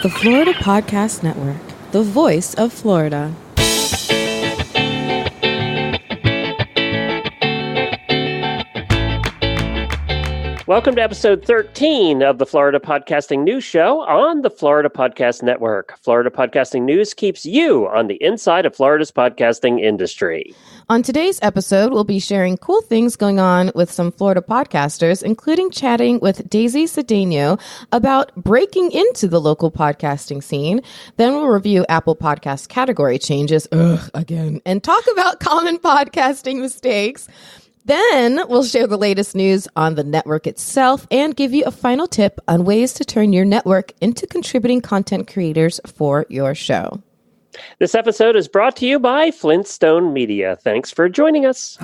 The Florida Podcast Network, the voice of Florida. Welcome to episode 13 of the Florida Podcasting News Show on the Florida Podcast Network. Florida Podcasting News keeps you on the inside of Florida's podcasting industry. On today's episode, we'll be sharing cool things going on with some Florida podcasters, including chatting with Daisy Cedeño about breaking into the local podcasting scene. Then we'll review Apple Podcast category changes, again, and talk about common podcasting mistakes. Then we'll share the latest news on the network itself and give you a final tip on ways to turn your network into contributing content creators for your show. This episode is brought to you by Flintstone Media. Thanks for joining us.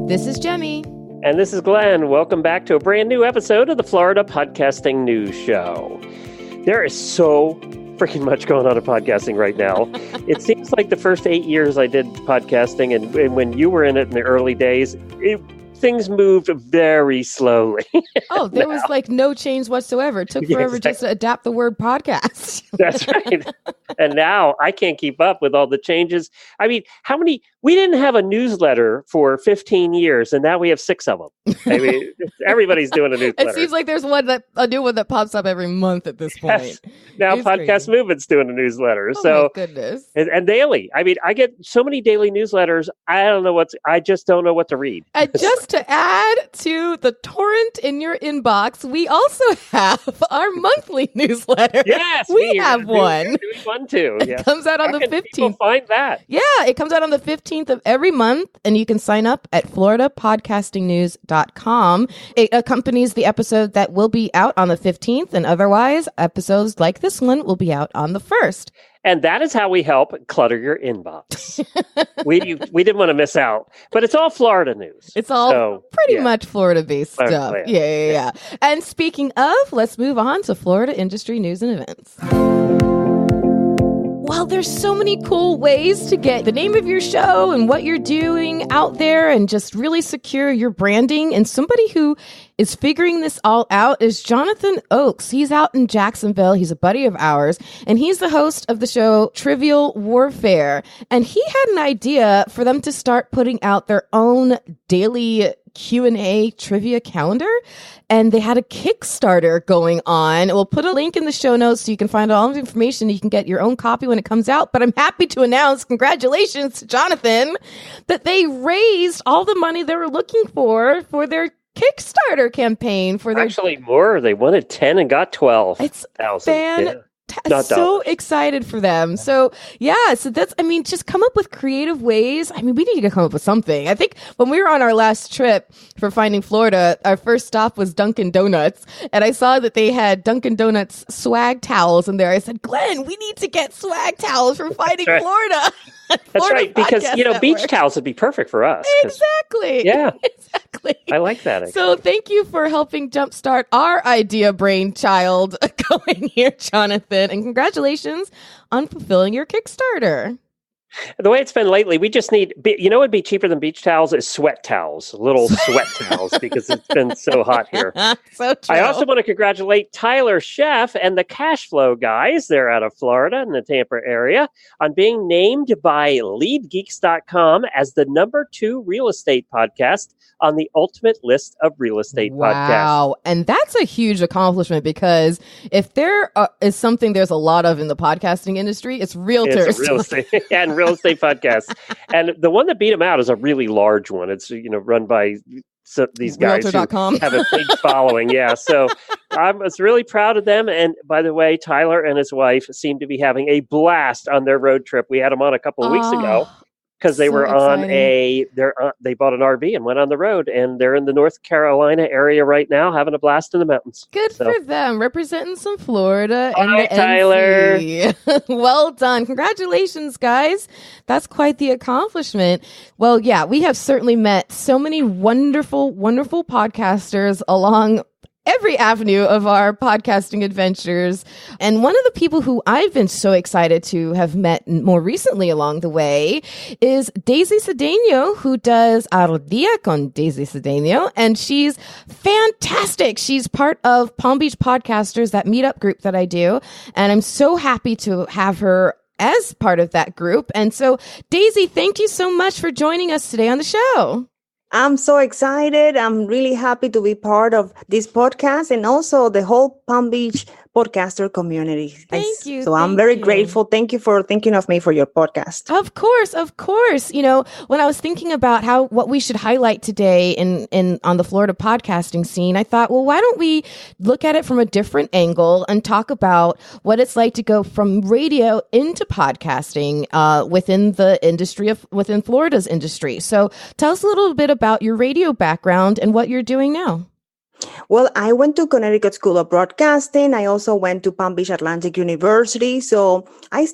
This is Jemmy. And this is Glenn. Welcome back to a brand new episode of the Florida Podcasting News Show. There is so freaking much going on in podcasting right now. It seems like the first 8 years I did podcasting, and when you were in it in the early days, things moved very slowly. Oh, there was like no change whatsoever. It took forever just to adapt the word podcast. That's right. And now I can't keep up with all the changes. I mean, we didn't have a newsletter for 15 years, and now we have 6 of them. I mean, everybody's doing a newsletter. It seems like there's a new one that pops up every month at this point. Yes. Now Podcast Movement's doing a newsletter. Oh, so my goodness. And daily. I mean, I get so many daily newsletters. I just don't know what to read. And just to add to the torrent in your inbox, we also have our monthly newsletter. Yes, we have one. Doing one too. It comes out on the 15th. People find that? Yeah, it comes out on the 15th of every month, and you can sign up at floridapodcastingnews.com. It accompanies the episode that will be out on the 15th, and otherwise, episodes like this one will be out on the 1st. And that is how we help clutter your inbox. we didn't want to miss out, but it's all Florida news. It's all pretty much Florida-based stuff. Yeah. And speaking of, let's move on to Florida industry news and events. Well, there's so many cool ways to get the name of your show and what you're doing out there and just really secure your branding. And somebody who is figuring this all out is Jonathan Oakes. He's out in Jacksonville. He's a buddy of ours, and he's the host of the show Trivial Warfare. And he had an idea for them to start putting out their own daily Q&A trivia calendar, and they had a Kickstarter going on. We'll put a link in the show notes so you can find all the information. You can get your own copy when it comes out, but I'm happy to announce, congratulations to Jonathan, that they raised all the money they were looking for their Kickstarter campaign. Actually more. They wanted 10 and got 12. It's so excited for them. So that's, just come up with creative ways. We need to come up with something. I think when we were on our last trip for Finding Florida, our first stop was Dunkin' Donuts, and I saw that they had Dunkin' Donuts swag towels in there. I said, Glenn, we need to get swag towels for Finding Florida. That's right, because beach towels would be perfect for us. Exactly. Yeah. Exactly. I like that. Actually. So thank you for helping jumpstart our idea brainchild going here, Jonathan. And congratulations on fulfilling your Kickstarter. The way it's been lately, we just need, what would be cheaper than beach towels is sweat towels, little sweat towels, because it's been so hot here. So true. I also want to congratulate Tyler Sheff and the Cash Flow guys, they're out of Florida in the Tampa area, on being named by LeadGeeks.com as the #2 real estate podcast on the ultimate list of real estate podcasts. Wow. And that's a huge accomplishment, because if there is something there's a lot of in the podcasting industry, it's realtors. It's real estate and real estate podcasts. And the one that beat them out is a really large one. It's, run by these guys Realtor.com. who have a big following. Yeah. So I was really proud of them. And by the way, Tyler and his wife seem to be having a blast on their road trip. We had them on a couple of weeks ago. Because they were on they bought an RV and went on the road, and they're in the North Carolina area right now, having a blast in the mountains. Good for them, representing some Florida. All right, Tyler. Well done. Congratulations, guys. That's quite the accomplishment. Well, yeah, we have certainly met so many wonderful, wonderful podcasters along every avenue of our podcasting adventures. And one of the people who I've been so excited to have met more recently along the way is Daisy Cedeño, who does Al Día con Daisy Cedeño. And she's fantastic. She's part of Palm Beach Podcasters, that meetup group that I do. And I'm so happy to have her as part of that group. And so, Daisy, thank you so much for joining us today on the show. I'm so excited. I'm really happy to be part of this podcast and also the whole Palm Beach podcaster community. Thank you. So I'm very grateful. Thank you for thinking of me for your podcast. Of course. You know, when I was thinking about what we should highlight today in on the Florida podcasting scene, I thought, well, why don't we look at it from a different angle and talk about what it's like to go from radio into podcasting within Florida's industry. So tell us a little bit about your radio background and what you're doing now. Well, I went to Connecticut School of Broadcasting. I also went to Palm Beach Atlantic University. So I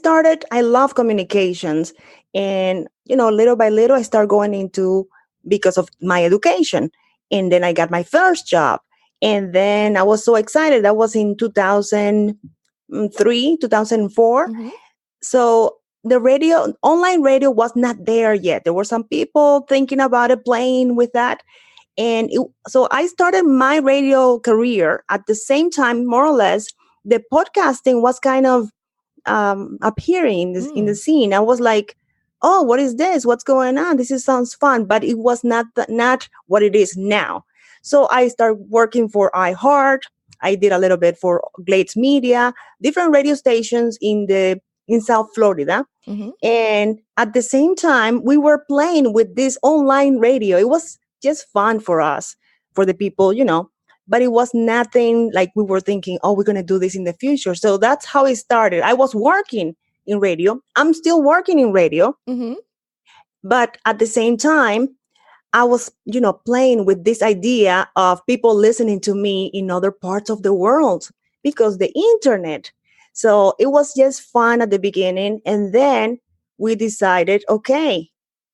love communications. And, little by little, I started going into because of my education. And then I got my first job. And then I was so excited. That was in 2003, 2004. Mm-hmm. So the online radio was not there yet. There were some people thinking about it, playing with that. And so I started my radio career at the same time, more or less, the podcasting was kind of appearing in the scene. I was like, oh, what is this? What's going on? Sounds fun. But it was not what it is now. So I started working for iHeart. I did a little bit for Glades Media, different radio stations in South Florida. Mm-hmm. And at the same time, we were playing with this online radio. It was just fun for us, for the people, but it was nothing like we were thinking, oh, we're going to do this in the future. So that's how it started. I was working in radio. I'm still working in radio. Mm-hmm. But at the same time, I was, playing with this idea of people listening to me in other parts of the world because the internet. So it was just fun at the beginning. And then we decided, okay,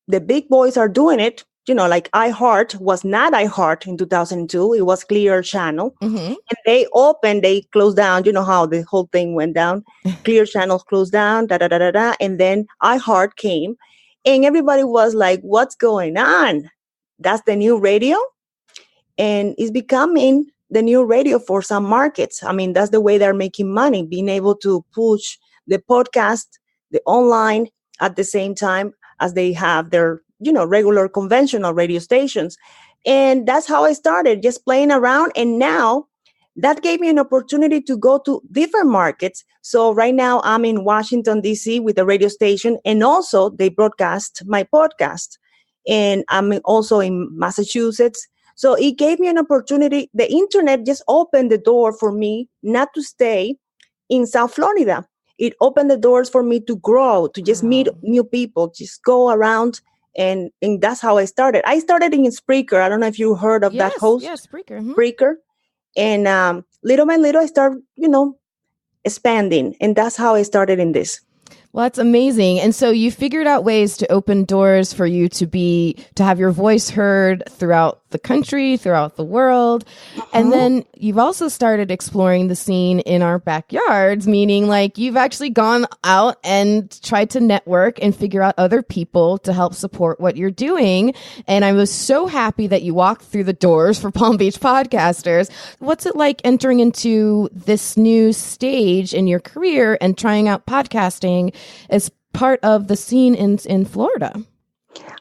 the big boys are doing it. Like iHeart was not iHeart in 2002. It was Clear Channel. Mm-hmm. And they closed down. You know how the whole thing went down. Clear Channels closed down, And then iHeart came. And everybody was like, what's going on? That's the new radio? And it's becoming the new radio for some markets. I mean, that's the way they're making money, being able to push the podcast, the online at the same time as they have their regular conventional radio stations. And that's how I started, just playing around. And now that gave me an opportunity to go to different markets. So right now I'm in Washington, D.C. with a radio station. And also they broadcast my podcast. And I'm also in Massachusetts. So it gave me an opportunity. The internet just opened the door for me not to stay in South Florida. It opened the doors for me to grow, to just meet new people, just go around. And that's how I started. I started in Spreaker. I don't know if you heard of that host. Yes, Spreaker. Mm-hmm. Spreaker. And little by little, I started, expanding. And that's how I started in this. Well, that's amazing. And so you figured out ways to open doors for you to have your voice heard throughout the country, throughout the world. Mm-hmm. And then you've also started exploring the scene in our backyards, meaning like you've actually gone out and tried to network and figure out other people to help support what you're doing. And I was so happy that you walked through the doors for Palm Beach Podcasters. What's it like entering into this new stage in your career and trying out podcasting as part of the scene in Florida?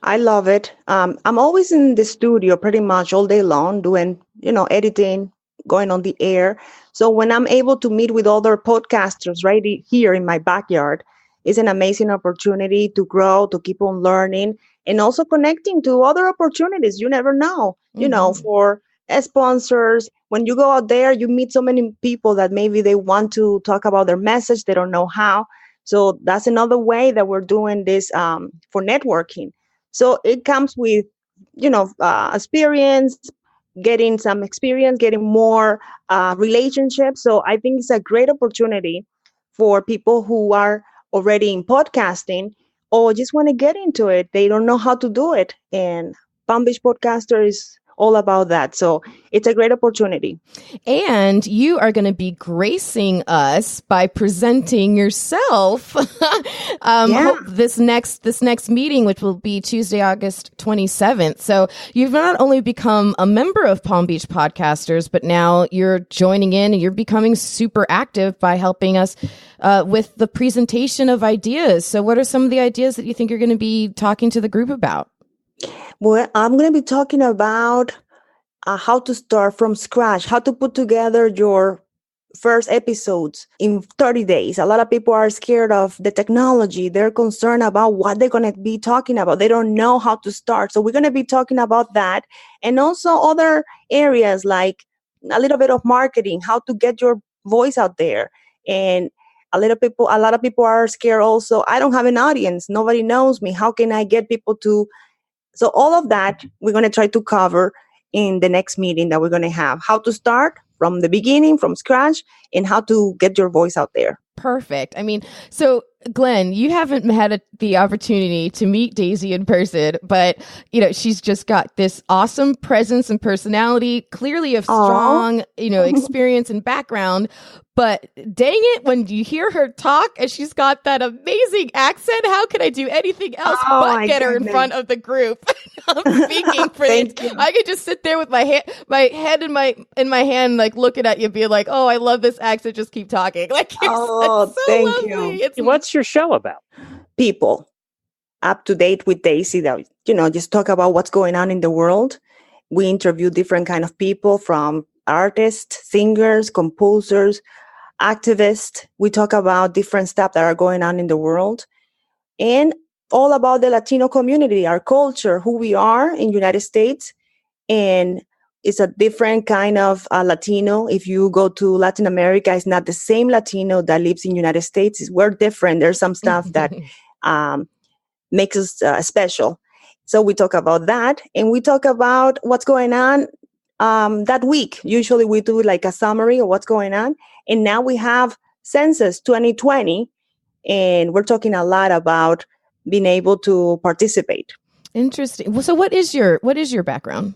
I love it. I'm always in the studio pretty much all day long doing, editing, going on the air. So when I'm able to meet with other podcasters right here in my backyard, it's an amazing opportunity to grow, to keep on learning, and also connecting to other opportunities. You never know, for sponsors. When you go out there, you meet so many people that maybe they want to talk about their message. They don't know how. So that's another way that we're doing this for networking. So it comes with, experience, getting some experience, getting more relationships. So I think it's a great opportunity for people who are already in podcasting or just want to get into it. They don't know how to do it. And Palm Beach Podcaster is all about that. So it's a great opportunity. And you are going to be gracing us by presenting yourself this next meeting, which will be Tuesday, August 27th. So you've not only become a member of Palm Beach Podcasters, but now you're joining in and you're becoming super active by helping us with the presentation of ideas. So what are some of the ideas that you think you're going to be talking to the group about? Well, I'm going to be talking about how to start from scratch, how to put together your first episodes in 30 days. A lot of people are scared of the technology. They're concerned about what they're going to be talking about. They don't know how to start. So we're going to be talking about that. And also other areas like a little bit of marketing, how to get your voice out there. And a lot of people are scared also. I don't have an audience. Nobody knows me. How can I get people to? So all of that, we're going to try to cover in the next meeting that we're going to have. How to start from the beginning, from scratch, and how to get your voice out there. Perfect. I mean, so Glenn, you haven't had the opportunity to meet Daisy in person, but she's just got this awesome presence and personality, clearly of strong, experience and background. But dang it, when you hear her talk and she's got that amazing accent, how can I do anything else but get her in front of the group? I'm speaking for you. I could just sit there with my head in my hand, like looking at you, being like, "Oh, I love this accent. Just keep talking." Like, so thank lovely. you. What's your show about? People up to date with Daisy. That just talk about what's going on in the world. We interview different kind of people, from artists, singers, composers, activists. We talk about different stuff that are going on in the world, and all about the Latino community, our culture, who we are in United States. And it's a different kind of Latino. If you go to Latin America, it's not the same Latino that lives in United States. We're different. There's some stuff that makes us special. So we talk about that, and we talk about what's going on that week. Usually we do like a summary of what's going on. And now we have Census 2020, and we're talking a lot about being able to participate. Interesting. Well, so what is your background?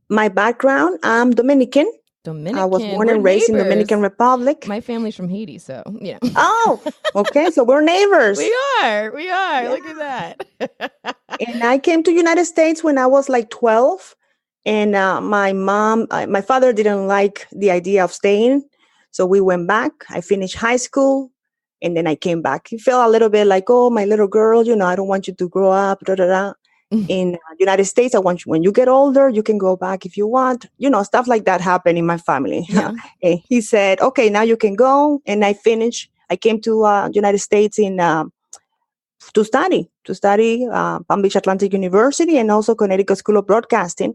My background, I'm Dominican. I was born and raised in Dominican Republic. My family's from Haiti, so yeah. Oh, okay. So we're neighbors. We are. Yeah. Look at that. And I came to United States when I was like 12. And my father didn't like the idea of staying. So we went back. I finished high school. And then I came back. He felt a little bit like, oh, my little girl, I don't want you to grow up. In the United States, I want you, when you get older, you can go back if you want. Stuff like that happened in my family. Yeah. And he said, okay, now you can go. And I finished. I came to United States to study Palm Beach Atlantic University and also Connecticut School of Broadcasting.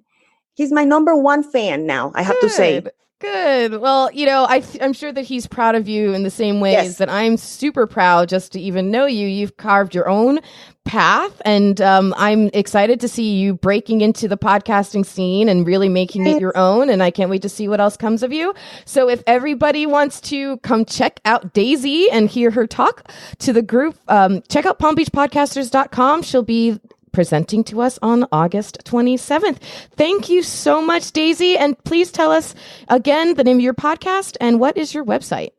He's my number one fan now, I have to say. Good. Well, I'm sure that he's proud of you in the same ways that I'm super proud just to even know you. You've carved your own path, and I'm excited to see you breaking into the podcasting scene and really making it your own. And I can't wait to see what else comes of you. So if everybody wants to come check out Daisy and hear her talk to the group, check out palmbeachpodcasters.com. She'll be presenting to us on August 27th. Thank you so much, Daisy. And please tell us again the name of your podcast and what is your website?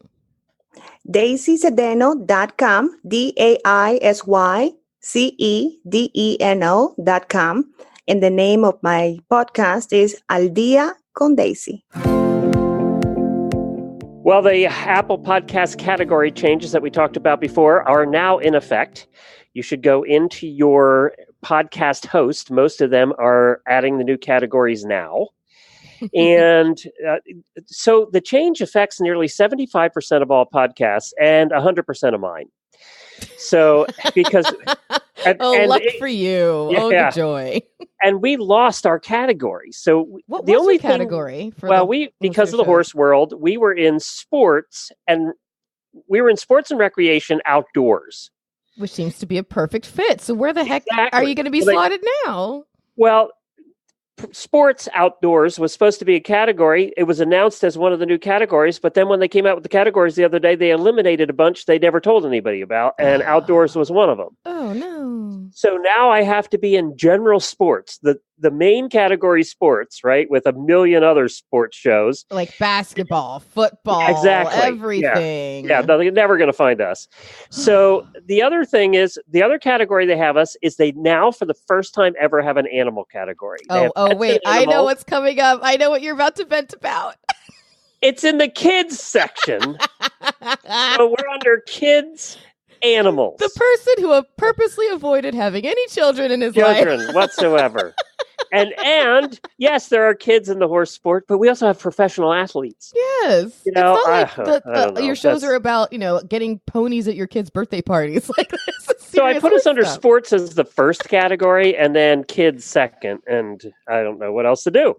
DaisyCedeño.com, DaisyCedeno.com. And the name of my podcast is Al Día con Daisy. Well, the Apple Podcast category changes that we talked about before are now in effect. You should go into your podcast host. Most of them are adding the new categories now. And so the change affects nearly 75% of all podcasts and 100% of mine. So because... luck for you. Yeah. Oh, the joy. And we lost our category. So what the was only your category? Because of the horse world, we were in sports and recreation outdoors. Which seems to be a perfect fit. So where the heck are you going to be slotted now? Well, sports outdoors was supposed to be a category. It was announced as one of the new categories, but then when they came out with the categories the other day, they eliminated a bunch they never told anybody about, and outdoors was one of them. Oh, no. So now I have to be in general sports. The the main category sports, right, with a million other sports shows. Like basketball, football, Exactly. everything. Yeah, they're never going to find us. So the other thing is, the other category they have us is they now, for the first time ever, have an animal category. Oh, wait, I know what's coming up. I know what you're about to vent about. It's in the kids section. So we're under kids, animals. The person who purposely avoided having any children in his life. Children whatsoever. And yes, there are kids in the horse sport, but we also have professional athletes. Yes. You know, it's not like your shows are about, getting ponies at your kids' birthday parties. Like, so I put us under stuff. Sports as the first category and then kids second. And I don't know what else to do.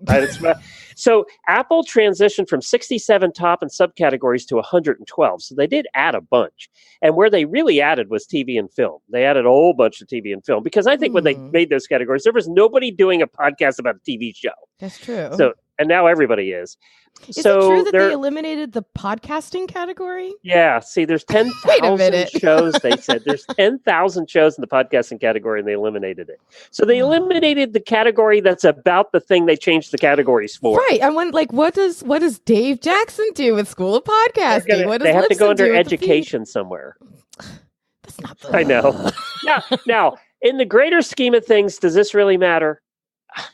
So Apple transitioned from 67 top and subcategories to 112. So they did add a bunch. And where they really added was TV and film. They added a whole bunch of TV and film because I think when they made those categories, there was nobody doing a podcast about a TV show. That's true. So, and now everybody is. Is it true that they eliminated the podcasting category? Yeah. See, there's 10,000 shows. They said there's 10,000 shows in the podcasting category, and they eliminated it. So they eliminated the category that's about the thing they changed the categories for. Right. I went like, what does Dave Jackson do with School of Podcasting? They have to go under education somewhere. That's not the... I know. Now, in the greater scheme of things, does this really matter?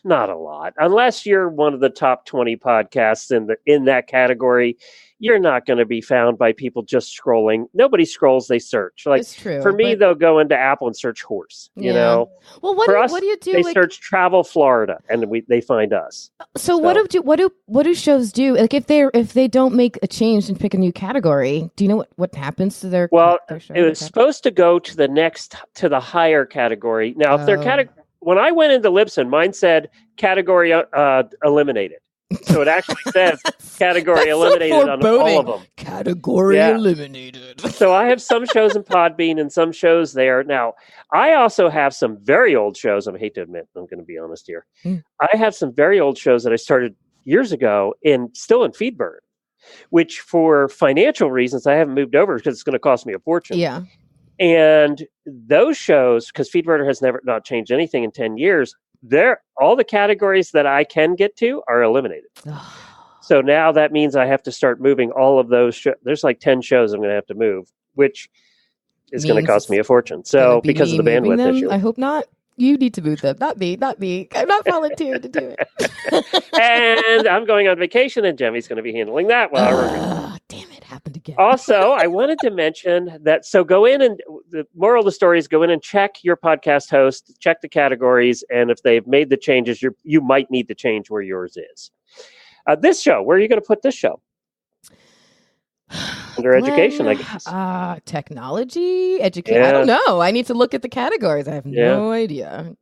Not a lot. Unless you're one of the top 20 podcasts in that category, you're not going to be found by people just scrolling. Nobody scrolls, they search. Like, it's true, for me, they'll go into Apple and search horse, you know. Well, what do you do? They search travel Florida and they find us. So what do shows do? Like if they don't make a change and pick a new category, do you know what happens to their show? It was supposed to go to the higher category. Now, if they're when I went into Libsyn, mine said category eliminated. So it actually says category eliminated on all of them. Category eliminated. So I have some shows in Podbean and some shows there. Now, I also have some very old shows. I hate to admit, I'm going to be honest here. I have some very old shows that I started years ago still in Feedburner, which for financial reasons, I haven't moved over because it's going to cost me a fortune. Yeah. And those shows, because Feedburner has not changed anything in 10 years, all the categories that I can get to are eliminated. So now that means I have to start moving all of those. There's like 10 shows I'm going to have to move, which is going to cost me a fortune. So because of the bandwidth issue. I hope not. You need to move them, not me. I'm not volunteering to do it. And I'm going on vacation, and Jemmy's going to be handling that while we're going. Damn it, happened again. Also, I wanted to mention that, so go in and the moral of the story is go in and check your podcast host, check the categories, and if they've made the changes, you might need to change where yours is. This show, where are you going to put this show? Under education, I guess. Technology, education. I don't know. I need to look at the categories. I have no idea.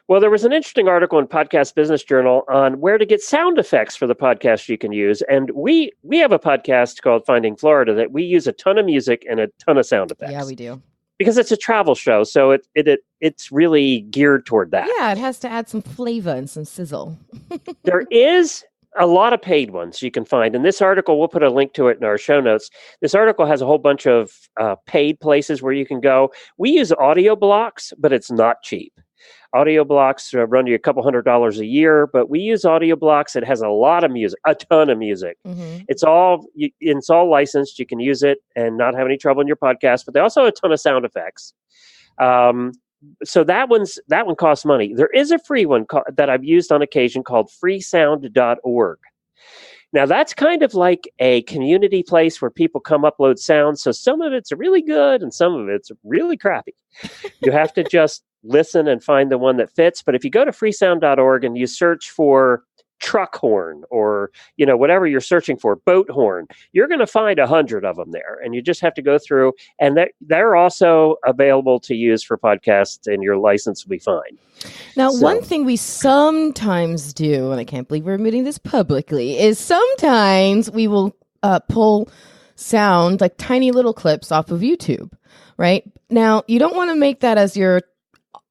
Well, there was an interesting article in Podcast Business Journal on where to get sound effects for the podcast you can use. And we have a podcast called Finding Florida that we use a ton of music and a ton of sound effects. Yeah, we do. Because it's a travel show, so it's really geared toward that. Yeah, it has to add some flavor and some sizzle. There is a lot of paid ones you can find. In this article, we'll put a link to it in our show notes. This article has a whole bunch of paid places where you can go. We use Audio Blocks, but it's not cheap. Audio Blocks run you a couple $100 a year, but we use Audio Blocks. It has a lot of music, a ton of music. Mm-hmm. It's all licensed. You can use it and not have any trouble in your podcast, but they also have a ton of sound effects. So that one costs money. There is a free one that I've used on occasion called freesound.org. Now, that's kind of like a community place where people come upload sounds. So some of it's really good and some of it's really crappy. You have to just listen and find the one that fits. But if you go to freesound.org and you search for truck horn or, whatever you're searching for, boat horn, you're going to find 100 of them there. And you just have to go through, and they're also available to use for podcasts, and your license will be fine. Now, one thing we sometimes do, and I can't believe we're admitting this publicly, is sometimes we will pull sound, like tiny little clips off of YouTube, right? Now, you don't want to make that as your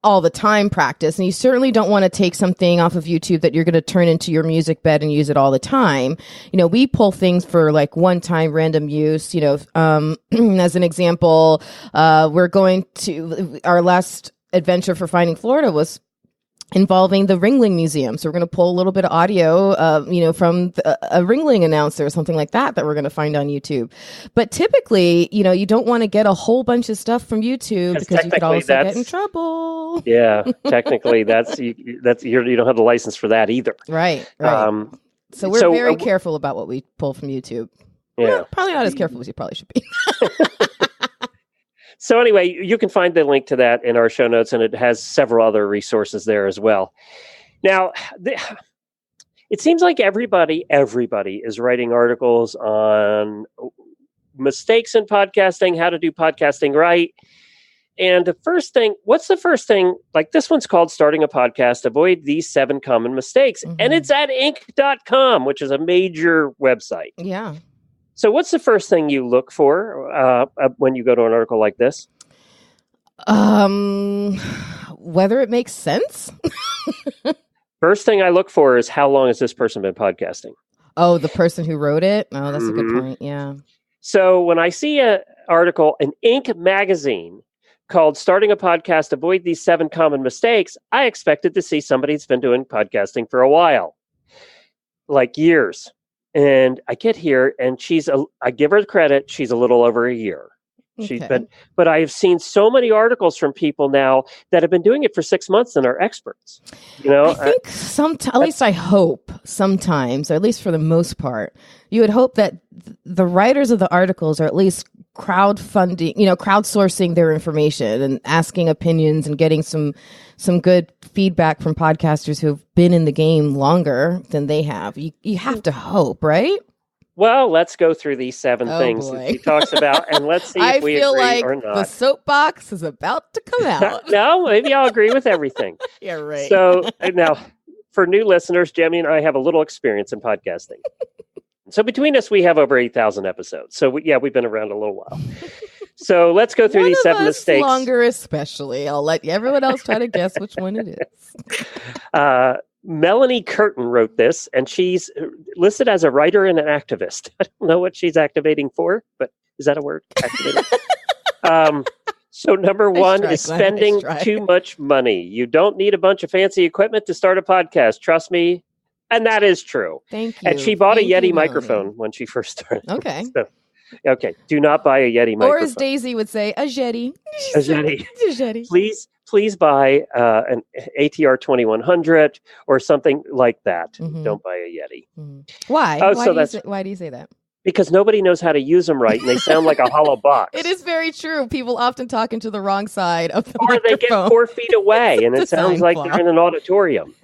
all the time practice. And you certainly don't want to take something off of YouTube that you're going to turn into your music bed and use it all the time. We pull things for like one-time random use. As an example, we're going to, our last adventure for Finding Florida was involving the Ringling Museum. So we're going to pull a little bit of audio, from a Ringling announcer or something like that we're going to find on YouTube. But typically, you don't want to get a whole bunch of stuff from YouTube because you could also get in trouble. Yeah, technically, you don't have the license for that either. Right. So we're very careful about what we pull from YouTube. Yeah, well, probably not as careful as you probably should be. So anyway, you can find the link to that in our show notes, and it has several other resources there as well. Now, it seems like everybody is writing articles on mistakes in podcasting, how to do podcasting right. And what's the first thing? Like this one's called Starting a Podcast, Avoid These 7 Common Mistakes. Mm-hmm. And it's at Inc.com, which is a major website. Yeah. So what's the first thing you look for when you go to an article like this? Whether it makes sense. First thing I look for is how long has this person been podcasting? Oh, the person who wrote it? Oh, that's a good point. Yeah. So when I see an article in Inc. magazine called Starting a Podcast, Avoid These 7 Common Mistakes, I expected to see somebody that's been doing podcasting for a while, like years. And I get here, and I give her credit. She's a little over a year. Okay. But I have seen so many articles from people now that have been doing it for 6 months and are experts. I think at least I hope sometimes, or at least for the most part, you would hope that the writers of the articles are at least crowdsourcing their information and asking opinions and getting some good feedback from podcasters who've been in the game longer than they have. You have to hope, right? Well, let's go through these 7 things that he talks about, and let's see if we agree or not. The soapbox is about to come out. No, maybe I'll agree with everything. Yeah, right. So now, for new listeners, Jamie and I have a little experience in podcasting. So between us, we have over 8,000 episodes. So we've been around a little while. So let's go through these 7 mistakes. Longer, especially. I'll let everyone else try to guess which one it is. Melanie Curtin wrote this, and she's listed as a writer and an activist. I don't know what she's activating for, but is that a word? Activating. So number 1 is spending too much money. You don't need a bunch of fancy equipment to start a podcast. Trust me. And that is true. Thank you. And she bought a Yeti microphone when she first started. Okay. Okay. Do not buy a Yeti microphone. Or as Daisy would say, a Yeti. A Yeti. A Yeti. Please buy an ATR 2100 or something like that. Mm-hmm. Don't buy a Yeti. Mm-hmm. Why? Why do you say that? Because nobody knows how to use them right, and they sound like a hollow box. It is very true. People often talk into the wrong side of the microphone. Or they get 4 feet away, and it sounds like they're in an auditorium.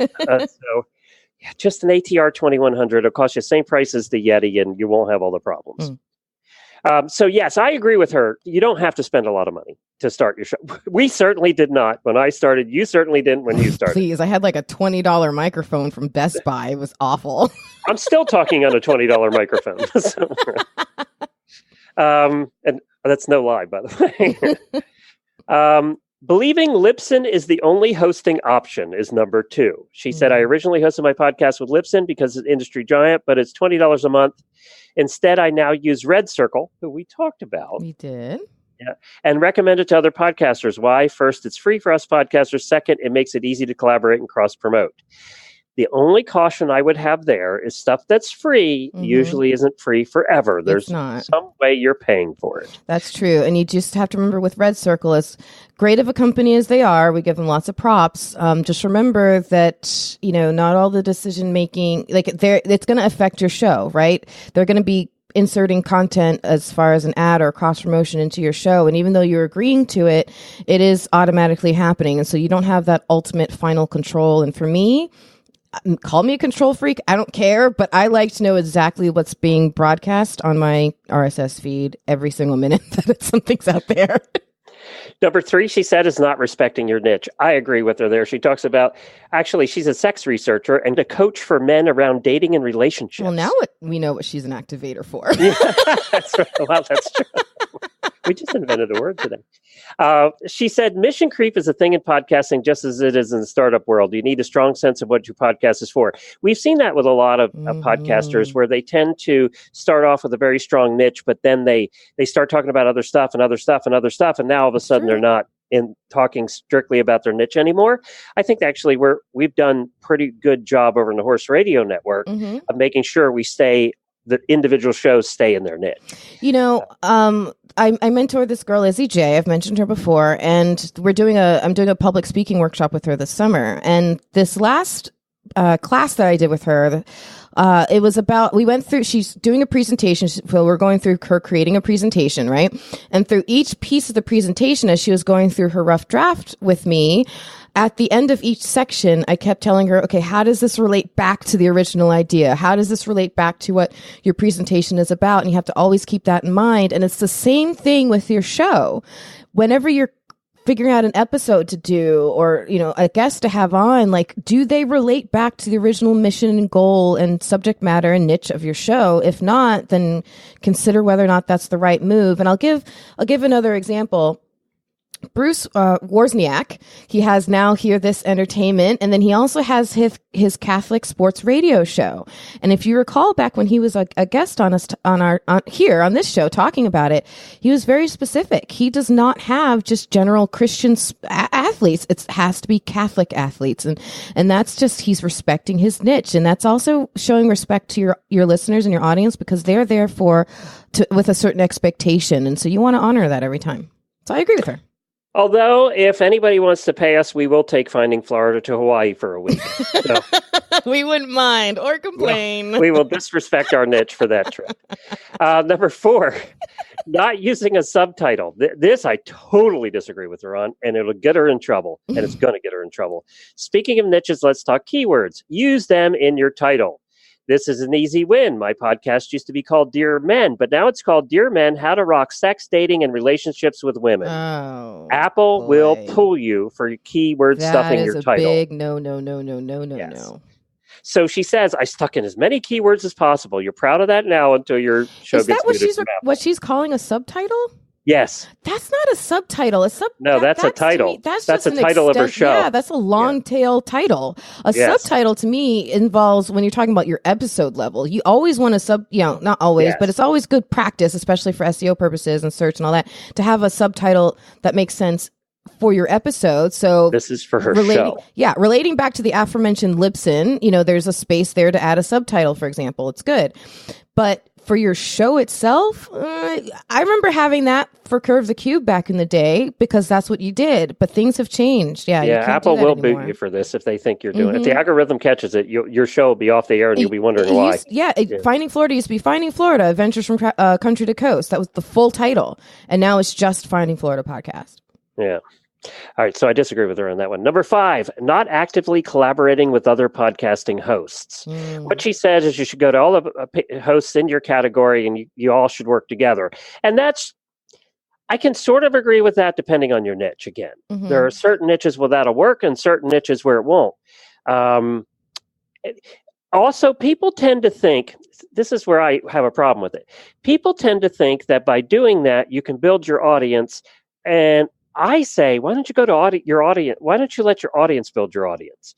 Just an ATR 2100 will cost you the same price as the Yeti, and you won't have all the problems. So yes, I agree with her. You don't have to spend a lot of money to start your show. We certainly did not when I started. You certainly didn't when you started. Please, I had like a $20 microphone from Best Buy. It was awful. I'm still talking on a $20 microphone. And that's no lie, by the way. Believing Libsyn is the only hosting option is number 2. She said, I originally hosted my podcast with Libsyn because it's an industry giant, but it's $20 a month. Instead, I now use Red Circle, who we talked about. We did. Yeah, and recommend it to other podcasters. Why? First, it's free for us podcasters. Second, it makes it easy to collaborate and cross-promote. The only caution I would have there is stuff that's free usually isn't free forever. There's some way you're paying for it. That's true. And you just have to remember with Red Circle, as great of a company as they are, we give them lots of props. Just remember that, not all the decision making, it's going to affect your show, right? They're going to be inserting content as far as an ad or cross promotion into your show. And even though you're agreeing to it, it is automatically happening. And so you don't have that ultimate final control. And for me, call me a control freak. I don't care, but I like to know exactly what's being broadcast on my RSS feed every single minute that something's out there. Number 3, she said, is not respecting your niche. I agree with her there. She talks about, actually, she's a sex researcher and a coach for men around dating and relationships. Well, now we know what she's an activator for. Yeah, that's right. Well, that's true. We just invented a word today. She said, mission creep is a thing in podcasting just as it is in the startup world. You need a strong sense of what your podcast is for. We've seen that with a lot of podcasters where they tend to start off with a very strong niche, but then they start talking about other stuff and other stuff and other stuff. And now all of a sudden they're not in talking strictly about their niche anymore. I think actually we've done pretty good job over in the Horse Radio Network of making sure the individual shows stay in their niche. You know, I mentor this girl, Izzy J. I've mentioned her before, and I'm doing a public speaking workshop with her this summer. And this last class that I did with her, it was about, she's doing a presentation. So we're going through her creating a presentation, right? And through each piece of the presentation, as she was going through her rough draft with me, at the end of each section, I kept telling her, okay, how does this relate back to the original idea? How does this relate back to what your presentation is about? And you have to always keep that in mind. And it's the same thing with your show. Whenever you're figuring out an episode to do, or, you know, a guest to have on, like, do they relate back to the original mission and goal and subject matter and niche of your show? If not, then consider whether or not that's the right move. And I'll give another example. Bruce Wozniak, he has now Hear This Entertainment, and then he also has his Catholic sports radio show. And if you recall back when he was a guest on us on this show talking about it, he was very specific. He does not have just general Christian athletes. It has to be Catholic athletes, and that's just, he's respecting his niche, and that's also showing respect to your listeners and your audience, because they're there with a certain expectation, and so you want to honor that every time. So I agree with her. Although, if anybody wants to pay us, we will take Finding Florida to Hawaii for a week. So, we wouldn't mind or complain. We will disrespect our niche for that trip. Number 4, not using a subtitle. This I totally disagree with her on, and it'll get her in trouble, and it's going to get her in trouble. Speaking of niches, let's talk keywords. Use them in your title. This is an easy win. My podcast used to be called Dear Men, but now it's called Dear Men, How to Rock Sex, Dating, and Relationships with Women. Oh, Apple will pull you for your keyword stuff in your title. That is a big no. So she says, I stuck in as many keywords as possible. You're proud of that now until your show gets muted. Is that what she's calling a subtitle? Yes. That's not a subtitle. That's a title. That's a title of her show. Yeah, that's a long tail title. A subtitle to me involves, when you're talking about your episode level, you always want to not always, but it's always good practice, especially for SEO purposes and search and all that, to have a subtitle that makes sense for your episode. So this is for her show. Yeah, relating back to the aforementioned Libsyn, there's a space there to add a subtitle, for example. It's good. But for your show itself, I remember having that for Curve the Cube back in the day, because that's what you did. But things have changed. Yeah, Apple will boot you for this if they think you're doing it. If the algorithm catches it, your show will be off the air and you'll be wondering why. Finding Florida used to be Finding Florida, Adventures from Country to Coast. That was the full title. And now it's just Finding Florida Podcast. Yeah. All right, so I disagree with her on that one. Number 5, not actively collaborating with other podcasting hosts. What she says is you should go to all the hosts in your category and you all should work together. And I can sort of agree with that depending on your niche again. There are certain niches where that'll work and certain niches where it won't. Also, people tend to think, this is where I have a problem with it. People tend to think that by doing that, you can build your audience, and I say, why don't you go to your audience? Why don't you let your audience build your audience?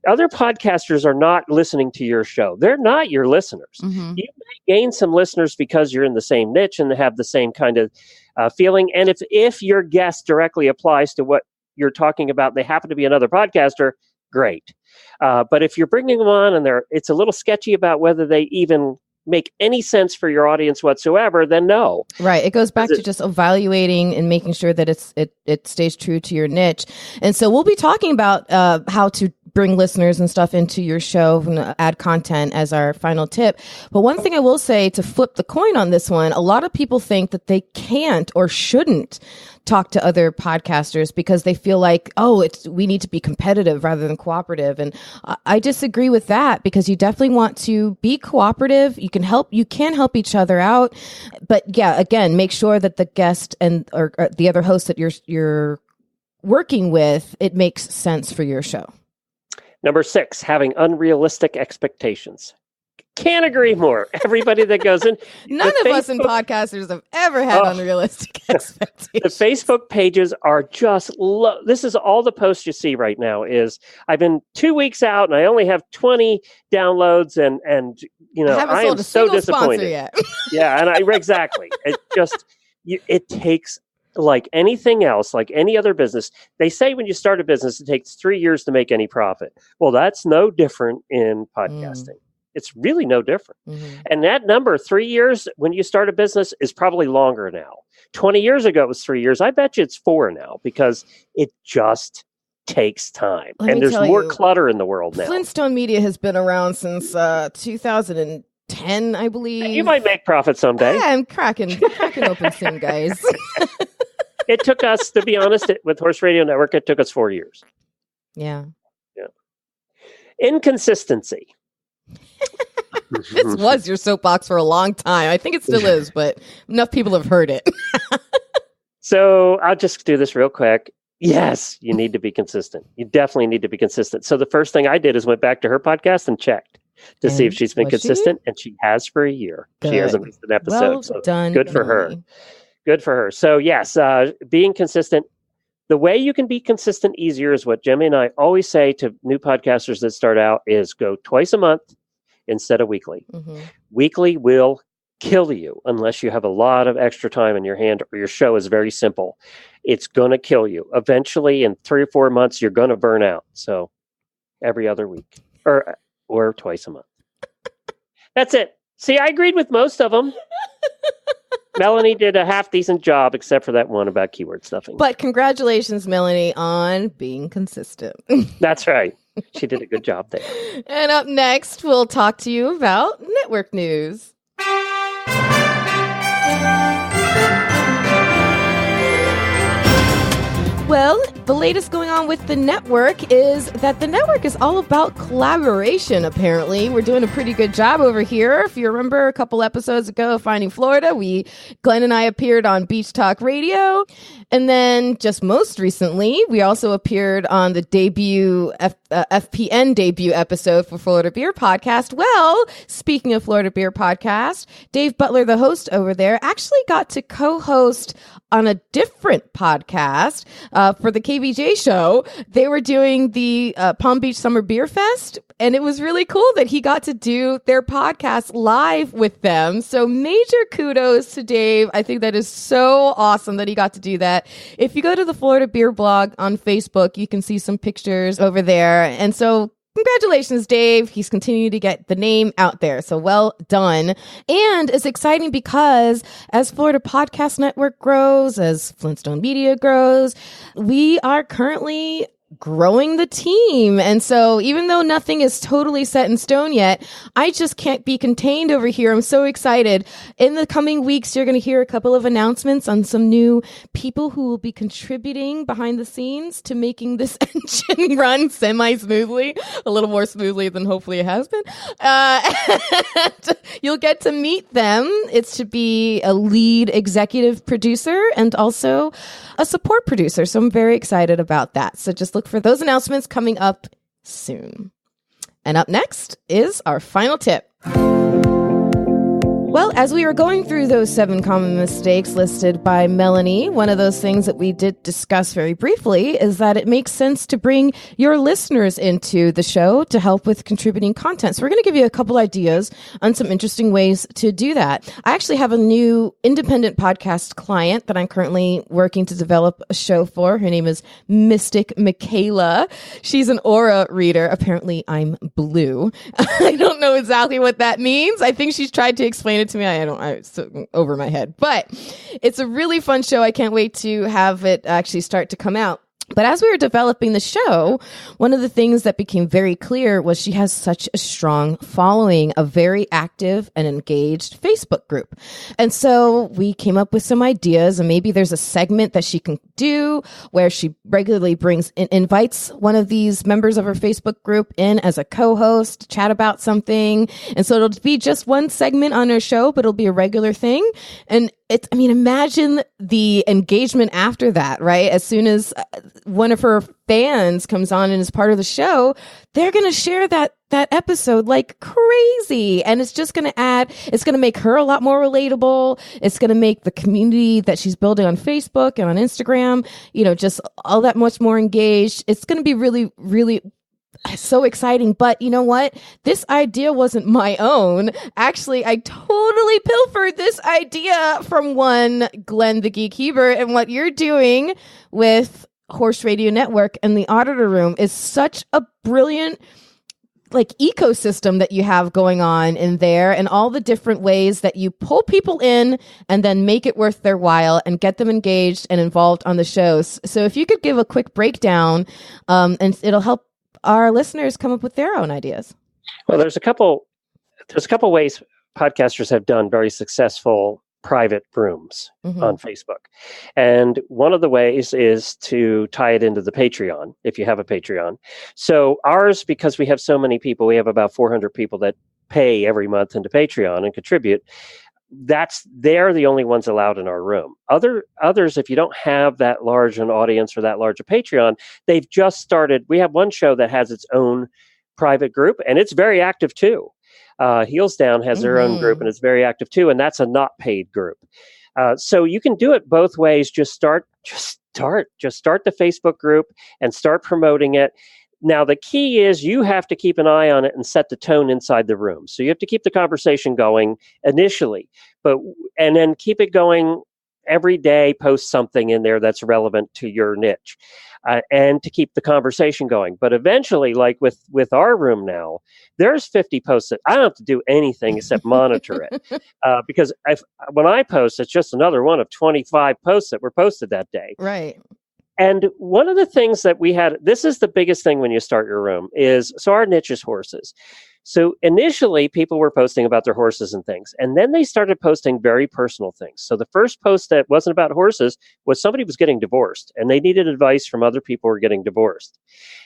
Other podcasters are not listening to your show. They're not your listeners. You may gain some listeners because you're in the same niche and have the same kind of feeling. And if your guest directly applies to what you're talking about, they happen to be another podcaster, great. But if you're bringing them on and it's a little sketchy about whether they even make any sense for your audience whatsoever, then no. Right. It goes back to just evaluating and making sure that it stays true to your niche. And so we'll be talking about how to bring listeners and stuff into your show and add content as our final tip. But one thing I will say to flip the coin on this one, a lot of people think that they can't or shouldn't talk to other podcasters because they feel like, we need to be competitive rather than cooperative. And I disagree with that, because you definitely want to be cooperative. You can help each other out. But yeah, again, make sure that the guest or the other host that you're working with, it makes sense for your show. Number 6, having unrealistic expectations. Can't agree more. Everybody that goes in. None of us in podcasters have ever had unrealistic expectations. The Facebook pages are just this is all the posts you see right now is, I've been 2 weeks out and I only have 20 downloads and I am so disappointed. Yet. Yeah, and exactly. It just it takes like anything else, like any other business, they say when you start a business, it takes 3 years to make any profit. Well, that's no different in podcasting. It's really no different. And that number, 3 years when you start a business, is probably longer now. 20 years ago, it was 3 years. I bet you it's 4 now because it just takes time. And there's more clutter in the world now. Flintstone Media has been around since 2010, I believe. You might make profit someday. Yeah, I'm cracking open soon, guys. It took us, to be honest, with Horse Radio Network, it took us 4 years. Yeah. Inconsistency. This was your soapbox for a long time. I think it still is, but enough people have heard it. So I'll just do this real quick. Yes, you need to be consistent. You definitely need to be consistent. So the first thing I did is went back to her podcast and checked to see if she's been consistent, and she has for a year. Good. She hasn't missed an episode. Well so done, good for her. Good for her. So yes, being consistent. The way you can be consistent easier is what Jimmy and I always say to new podcasters that start out is go twice a month instead of weekly. Weekly will kill you unless you have a lot of extra time in your hand or your show is very simple. It's going to kill you. Eventually, in 3 or 4 months, you're going to burn out. So every other week or twice a month. That's it. See, I agreed with most of them. Melanie did a half decent job, except for that one about keyword stuffing. But congratulations, Melanie, on being consistent. That's right. She did a good job there. And up next, we'll talk to you about network news. Well, the latest going on with the network is that the network is all about collaboration, apparently. We're doing a pretty good job over here. If you remember a couple episodes ago, Finding Florida, Glenn and I appeared on Beach Talk Radio. And then just most recently, we also appeared on the debut FPN debut episode for Florida Beer Podcast. Well, speaking of Florida Beer Podcast, Dave Butler, the host over there, actually got to co-host on a different podcast for the KBJ show. They were doing the Palm Beach Summer Beer Fest, and it was really cool that he got to do their podcast live with them. So major kudos to Dave. I think that is so awesome that he got to do that. If you go to the Florida Beer blog on Facebook, you can see some pictures over there. And so congratulations, Dave. He's continuing to get the name out there. So well done. And it's exciting because as Florida Podcast Network grows, as Flintstone Media grows, we are currently growing the team. And so even though nothing is totally set in stone yet, I just can't be contained over here. I'm so excited. In the coming weeks, you're going to hear a couple of announcements on some new people who will be contributing behind the scenes to making this engine run semi-smoothly, a little more smoothly than hopefully it has been. You'll get to meet them. It's to be a lead executive producer and also a support producer. So I'm very excited about that. So just look for those announcements coming up soon. And up next is our final tip. Well, as we were going through those 7 common mistakes listed by Melanie, one of those things that we did discuss very briefly is that it makes sense to bring your listeners into the show to help with contributing content. So we're going to give you a couple ideas on some interesting ways to do that. I actually have a new independent podcast client that I'm currently working to develop a show for. Her name is Mystic Michaela. She's an aura reader. Apparently, I'm blue. I don't know exactly what that means. I think she's tried to explain it to me. It's over my head, but it's a really fun show. I can't wait to have it actually start to come out. But as we were developing the show, one of the things that became very clear was she has such a strong following, a very active and engaged Facebook group. And so we came up with some ideas, and maybe there's a segment that she can do where she regularly invites one of these members of her Facebook group in as a co-host to chat about something. And so it'll be just one segment on her show, but it'll be a regular thing. And imagine the engagement after that, right? As soon as one of her fans comes on and is part of the show, they're going to share that episode like crazy. And it's just going to it's going to make her a lot more relatable. It's going to make the community that she's building on Facebook and on Instagram, just all that much more engaged. It's going to be really, really So exciting. But you know what? This idea wasn't my own. Actually, I totally pilfered this idea from one Glenn the Geek Hebert. And what you're doing with Horse Radio Network and the Auditor Room is such a brilliant ecosystem that you have going on in there, and all the different ways that you pull people in and then make it worth their while and get them engaged and involved on the shows. So if you could give a quick breakdown, and it'll help our listeners come up with their own ideas. Well, there's a couple ways podcasters have done very successful private rooms on Facebook. And one of the ways is to tie it into the Patreon, if you have a Patreon. So ours, because we have so many people, we have about 400 people that pay every month into Patreon and contribute. They're the only ones allowed in our room. Others, if you don't have that large an audience or that large a Patreon, they've just started. We have one show that has its own private group, and it's very active too. Heels Down has their own group, and it's very active too, and that's a not paid group. So you can do it both ways. Just start the Facebook group and start promoting it. Now, the key is you have to keep an eye on it and set the tone inside the room. So you have to keep the conversation going initially, and then keep it going every day. Post something in there that's relevant to your niche, and to keep the conversation going. But eventually, like with our room now, there's 50 posts that I don't have to do anything except monitor it, because when I post, it's just another one of 25 posts that were posted that day. Right. And one of the things that we had, this is the biggest thing when you start your room, so our niche is horses. So initially, people were posting about their horses and things, and then they started posting very personal things. So the first post that wasn't about horses was somebody was getting divorced, and they needed advice from other people who were getting divorced.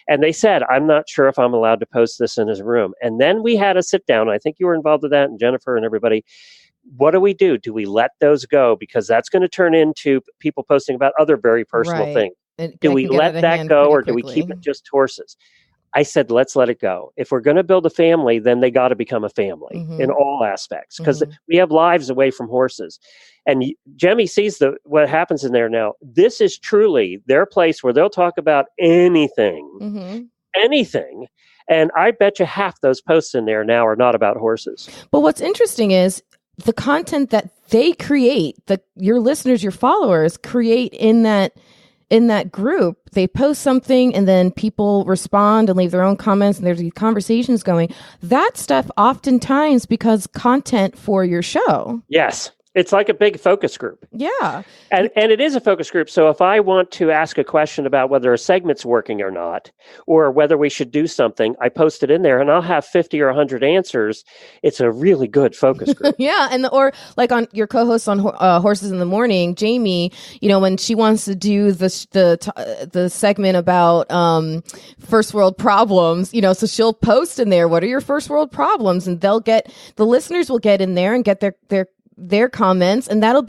And they said, I'm not sure if I'm allowed to post this in his room. And then we had a sit down. I think you were involved with that, and Jennifer and everybody. What do we do? Do we let those go? Because that's going to turn into people posting about other very personal things. Do we let that go, or do we keep it just horses? I said, let's let it go. If we're going to build a family, then they got to become a family in all aspects, because we have lives away from horses. And Jemmy sees what happens in there now. This is truly their place where they'll talk about anything. And I bet you half those posts in there now are not about horses. But what's interesting is the content that they create, that your listeners, your followers create in that group. They post something and then people respond and leave their own comments, and there's these conversations going. That stuff oftentimes becomes content for your show. Yes. It's like a big focus group. Yeah. And it is a focus group. So if I want to ask a question about whether a segment's working or not, or whether we should do something, I post it in there and I'll have 50 or 100 answers. It's a really good focus group. Yeah. Or like on your co-host on Horses in the Morning, Jamie, when she wants to do the segment about first world problems, so she'll post in there, what are your first world problems? And the listeners will get in there and get their comments, and then they'll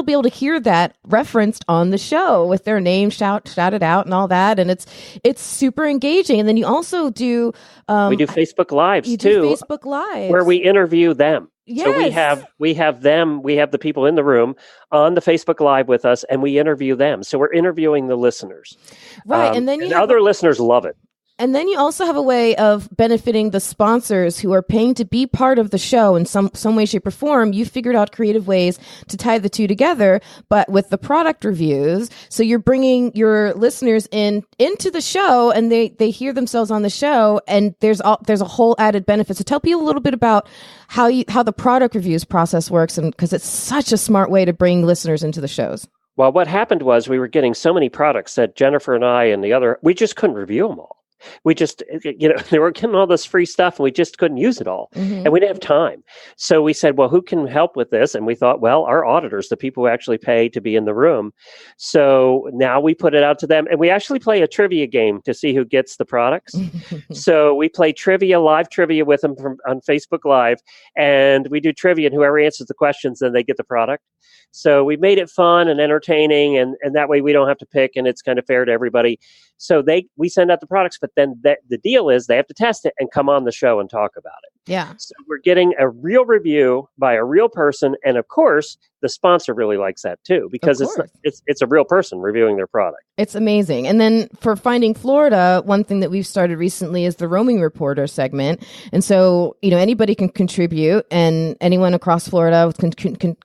be able to hear that referenced on the show with their name shouted out and all that, and it's super engaging. And then you also do we do Facebook Lives too. Facebook Lives where we interview them. Yes. So we have the people in the room on the Facebook Live with us, and we interview them. So we're interviewing the listeners, right? And then other listeners love it. And then you also have a way of benefiting the sponsors who are paying to be part of the show in some way, shape, or form. You figured out creative ways to tie the two together, but with the product reviews. So you're bringing your listeners into the show, and they hear themselves on the show, and there's a whole added benefit. So tell people a little bit about how the product reviews process works, and because it's such a smart way to bring listeners into the shows. Well, what happened was we were getting so many products that Jennifer and I and we just couldn't review them all. We just, they were getting all this free stuff and we just couldn't use it all. And we didn't have time. So we said, well, who can help with this? And we thought, well, our auditors, the people who actually pay to be in the room. So now we put it out to them, and we actually play a trivia game to see who gets the products. So we play live trivia with them on Facebook Live, and we do trivia, and whoever answers the questions, then they get the product. So we made it fun and entertaining, and that way we don't have to pick, and it's kind of fair to everybody. So we send out the products, but then the deal is they have to test it and come on the show and talk about it. Yeah. So we're getting a real review by a real person, and of course, the sponsor really likes that too, because it's a real person reviewing their product. It's amazing. And then for Finding Florida, one thing that we've started recently is the Roaming Reporter segment. And so, anybody can contribute, and anyone across Florida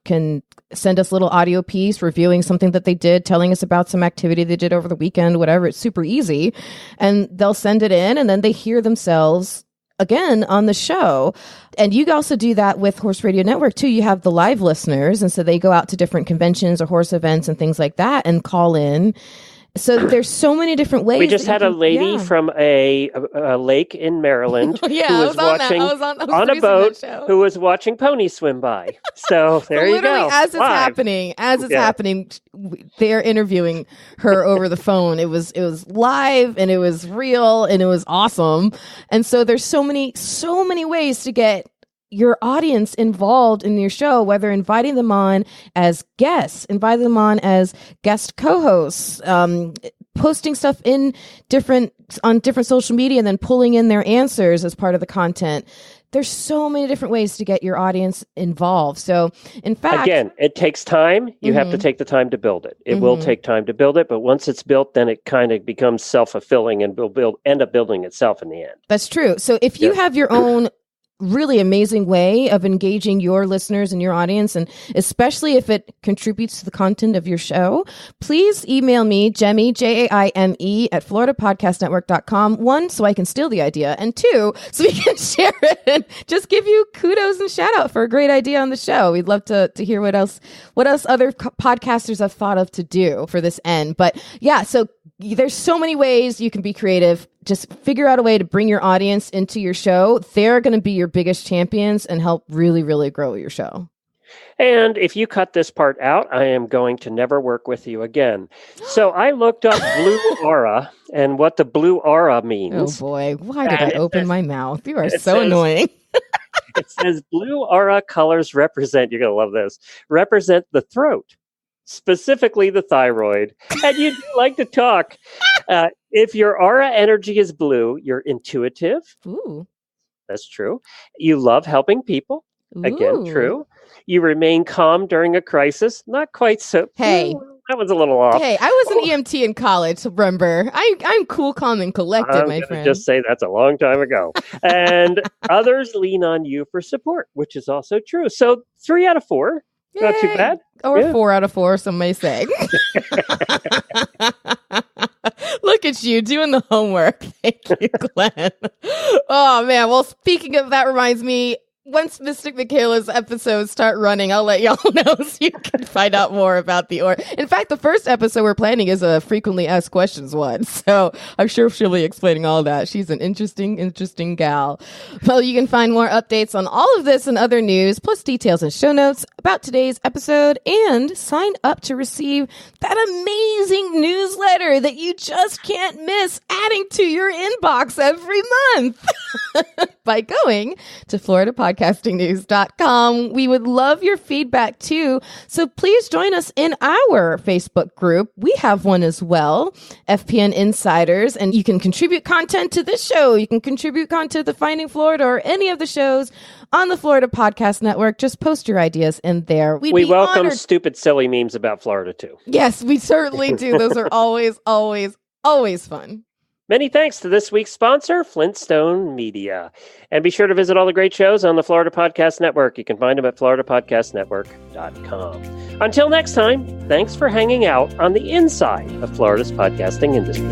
can send us a little audio piece reviewing something that they did, telling us about some activity they did over the weekend, whatever. It's super easy. And they'll send it in, and then they hear themselves again on the show. And you also do that with Horse Radio Network too. You have the live listeners, and so they go out to different conventions or horse events and things like that and call in. So there's so many different ways. We just had a lady from a lake in Maryland who was watching on a boat who was watching ponies swim by. So there you go. As it's happening, they're interviewing her over the phone. It was live, and it was real, and it was awesome. And so there's so many ways to get your audience involved in your show, whether inviting them on as guests, inviting them on as guest co-hosts, posting stuff on different social media, and then pulling in their answers as part of the content. There's so many different ways to get your audience involved. So, in fact, again, it takes time. You have to take the time to build it. It will take time to build it, but once it's built, then it kind of becomes self-fulfilling and will end up building itself in the end. That's true. So, if you have your own really amazing way of engaging your listeners and your audience, and especially if it contributes to the content of your show, please email me, Jaime, Jaime, at floridapodcastnetwork.com. 1, so I can steal the idea, and 2, so we can share it and just give you kudos and shout out for a great idea on the show. We'd love to hear what else other podcasters have thought of to do for this end. But yeah, so there's so many ways you can be creative. Just figure out a way to bring your audience into your show. They're going to be your biggest champions and help really, really grow your show. And if you cut this part out, I am going to never work with you again. So I looked up Blue Aura and what the Blue Aura means. Oh boy, why did I open my mouth? You are so annoying. It says Blue Aura colors represent, you're going to love this, represent the throat, specifically the thyroid. And you do like to talk. If your aura energy is blue, you're intuitive. Ooh. That's true. You love helping people. Ooh. Again, true. You remain calm during a crisis. Not quite so. Hey. That was a little off. Hey, I was an EMT in college, remember? I'm cool, calm, and collected, my friend. Just say that's a long time ago. And others lean on you for support, which is also true. So 3 out of 4. Yay. Not too bad. Or 4 out of 4, some may say. Look at you doing the homework. Thank you, Glenn. Oh, man. Well, speaking of that reminds me, once Mystic Michaela's episodes start running, I'll let y'all know so you can find out more about the aura. In fact, the first episode we're planning is a frequently asked questions one. So I'm sure she'll be explaining all that. She's an interesting gal. Well, you can find more updates on all of this and other news, plus details and show notes about today's episode, and sign up to receive that amazing newsletter that you just can't miss, adding to your inbox every month by going to floridapodcastingnews.com. We would love your feedback too. So please join us in our Facebook group. We have one as well, FPN Insiders, and you can contribute content to this show. You can contribute content to Finding Florida or any of the shows on the Florida Podcast Network. Just post your ideas in there. We welcome stupid, silly memes about Florida too. Yes, we certainly do. Those are always fun. Many thanks to this week's sponsor, Flintstone Media. And be sure to visit all the great shows on the Florida Podcast Network. You can find them at floridapodcastnetwork.com. Until next time, thanks for hanging out on the inside of Florida's podcasting industry.